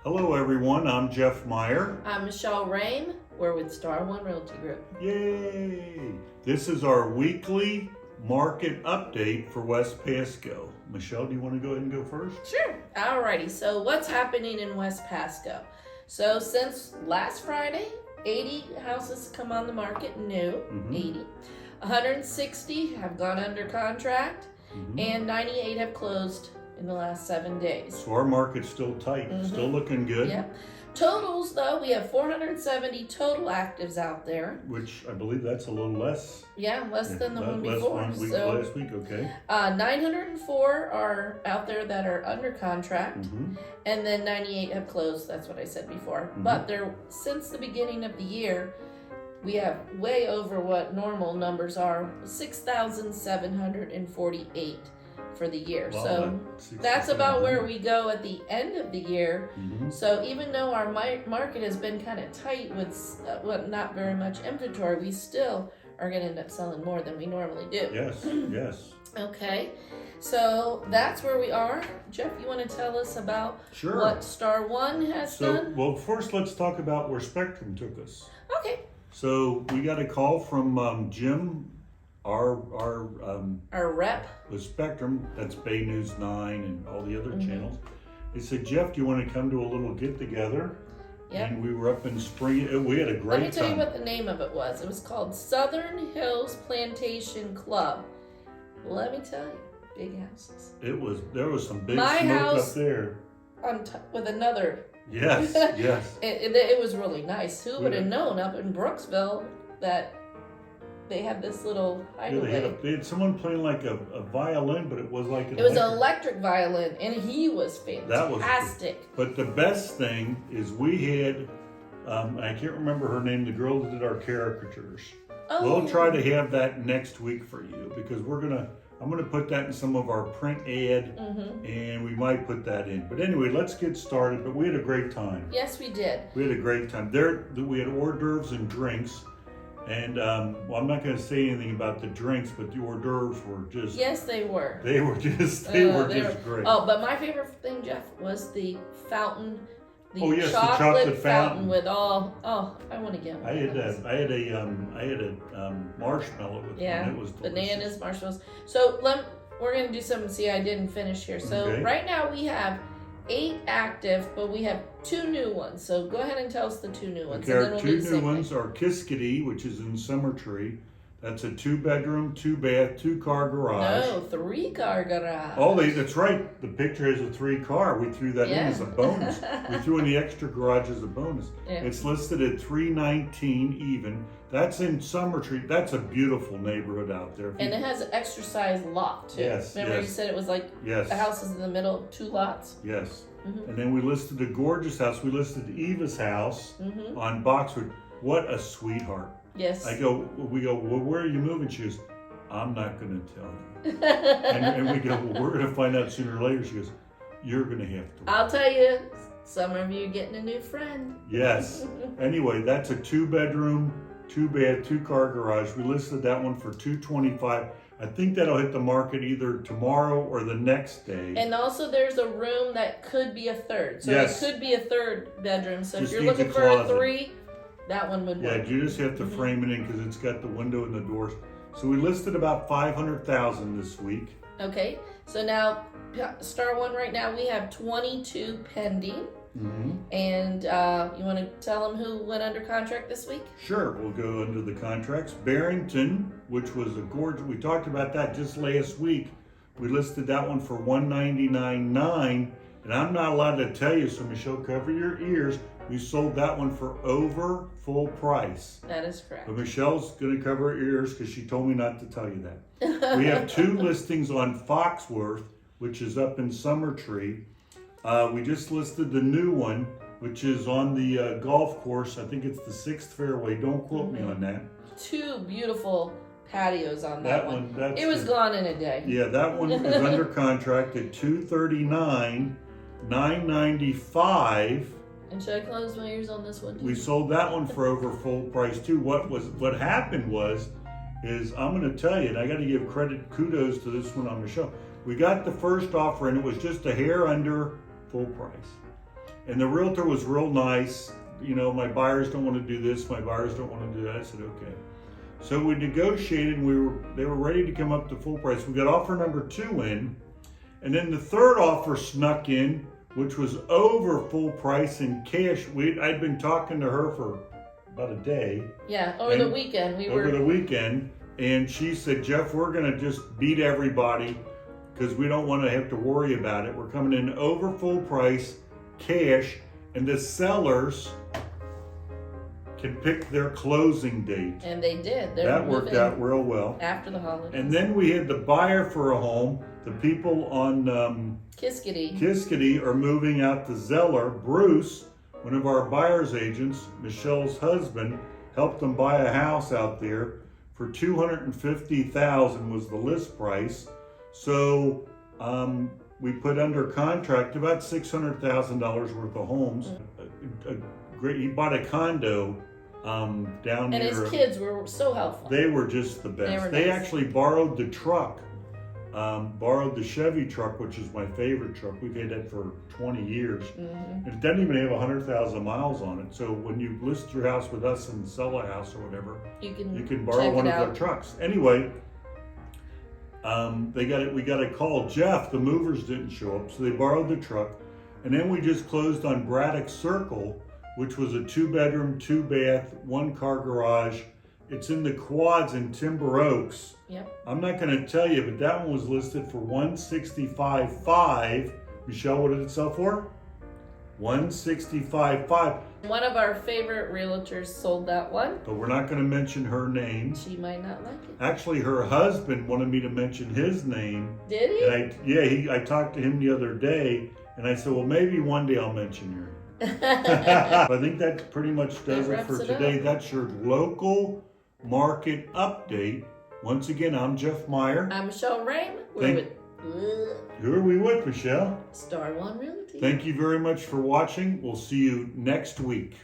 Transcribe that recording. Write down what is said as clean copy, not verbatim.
Hello everyone, I'm Jeff Meyer. I'm Michele. We're with Star One Realty Group. Yay! This is our weekly market update for West Pasco. Michele, do you want to go ahead and go first? Sure. Alrighty, so what's happening in West Pasco? So since last Friday, 80 houses come on the market, new, 80. 160 have gone under contract, and 98 have closed in the last 7 days. So our market's still tight, still looking good. Yeah. Totals, though, we have 470 total actives out there. Which I believe that's a little less. Yeah, less than the one less before. one week, So, last week, okay. 904 are out there that are under contract, and then 98 have closed. That's what I said before. But they're, since the beginning of the year, we have way over what normal numbers are, 6,748 for the year. Wow, So that's about where we go at the end of the year. So even though our market has been kind of tight with not very much inventory, we still are going to end up selling more than we normally do. Yes, yes. Okay, so that's where we are. Jeff, you want to tell us about Sure. what Star One has done? Well, first let's talk about where Spectrum took us. Okay. So we got a call from Jim, our rep. with Spectrum, that's Bay News 9 and all the other channels. He said, Jeff, do you want to come to a little get together? Yep. And we were up in Spring. We had a great time. Let me tell you what the name of it was. It was called Southern Hills Plantation Club. Let me tell you, big houses. There was some big My smoke house up there. With another. Yes, yes. It was really nice. Who would have Yeah. known up in Brooksville that they had this little hideaway? They had someone playing like a violin, but it was like It was an electric violin, and he was That was fantastic. But the best thing is we had, I can't remember her name, the girl that did our caricatures. Oh. We'll try to have that next week for you because I'm gonna put that in some of our print ad, and we might put that in. But anyway, let's get started. But we had a great time. Yes, we did. We had a great time. We had hors d'oeuvres and drinks, and well, I'm not going to say anything about the drinks, but the hors d'oeuvres were just. Yes, they were. They were just great. Oh, but my favorite thing, Jeff, was the fountain. The the chocolate fountain with all. Oh, I want to get one. I had a marshmallow with one. It was delicious. Bananas, marshmallows. So we're gonna do something. See, I didn't finish here. So right now we have 8 active, but we have 2 new ones. So go ahead and tell us the 2 new ones. Okay, our 2 new ones are Kiskadee, which is in Summertree. That's a 2-bedroom, 2-bath, 2-car garage. No, 3-car garage. Oh, that's right. The picture has a 3-car. We threw that in as a bonus. We threw in the extra garage as a bonus. Yeah. It's listed at $319 even. That's in Summertree. That's a beautiful neighborhood out there. And it has an extra size lot too. Yes. Remember you said it was like the house is in the middle, 2 lots? Yes. And then we listed a gorgeous house. We listed Eva's house on Boxwood. What a sweetheart. Yes. We go, well, where are you moving? She goes, I'm not going to tell you. and we go, well, we're going to find out sooner or later. She goes, you're going to have to. I'll tell you, some of you are getting a new friend. Yes. Anyway, that's a 2-bedroom, 2-bath, 2-car garage. We listed that one for $225. I think that'll hit the market either tomorrow or the next day. And also there's a room that could be a third. So it could be a 3rd bedroom. So if you're looking for a 3, that one would work. Yeah, you just have to frame it in because it's got the window and the doors. So we listed about $500,000 this week. Okay, so now Star One right now we have 22 pending. And you want to tell them who went under contract this week? Sure, we'll go under the contracts. Barrington, which was a gorgeous, we talked about that just last week. We listed that one for $199.9, and I'm not allowed to tell you, so Michele, cover your ears. We sold that one for over full price. That is correct. But Michelle's going to cover her ears because she told me not to tell you that. We have 2 listings on Foxworth, which is up in Summertree. We just listed the new one, which is on the golf course. I think it's the 6th fairway. Don't quote me on that. 2 beautiful patios on that one. It was gone in a day. Yeah, that one is under contract at $239,995. And should I close my ears on this one too? We sold that one for over full price too. What happened was I'm going to tell you, and I got to give kudos to this one on Michele. We got the first offer and it was just a hair under full price. And the realtor was real nice. You know, my buyers don't want to do this, my buyers don't want to do that. I said, okay. So we negotiated, they were ready to come up to full price. We got offer number 2 in, and then the third offer snuck in, which was over full price in cash. I'd been talking to her for about a day. Yeah, over the weekend. Over the weekend, and she said, Jeff, we're gonna just beat everybody because we don't want to have to worry about it. We're coming in over full price, cash, and the sellers can pick their closing date. And they did. That worked out real well. After the holidays. And then we had the buyer for a home. The people on Kiskadee are moving out to Zeller. Bruce, one of our buyer's agents, Michelle's husband, helped them buy a house out there for $250,000 was the list price. So we put under contract about $600,000 worth of homes. He bought a condo down and near. his kids were so helpful. They were just the best. They actually borrowed the truck, borrowed the Chevy truck, which is my favorite truck. We've had that for 20 years. Mm-hmm. It doesn't even have 100,000 miles on it. So when you list your house with us and sell a house or whatever, you can borrow one of their trucks. Anyway, we got a call. Jeff, the movers didn't show up, so they borrowed the truck. And then we just closed on Braddock Circle, which was a 2-bedroom, 2-bath, 1-car garage. It's in the quads in Timber Oaks. Yep. I'm not going to tell you, but that one was listed for $165,500. Michelle, what did it sell for? $165,500. One of our favorite realtors sold that one. But we're not going to mention her name. She might not like it. Actually, her husband wanted me to mention his name. Did he? And I talked to him the other day, and I said, well, maybe one day I'll mention her. I think that pretty much does it for today. That's your local market update. Once again, I'm Jeff Meyer. I'm Michelle Rain. Who are we with, Michelle? Star One Realty. Thank you very much for watching. We'll see you next week.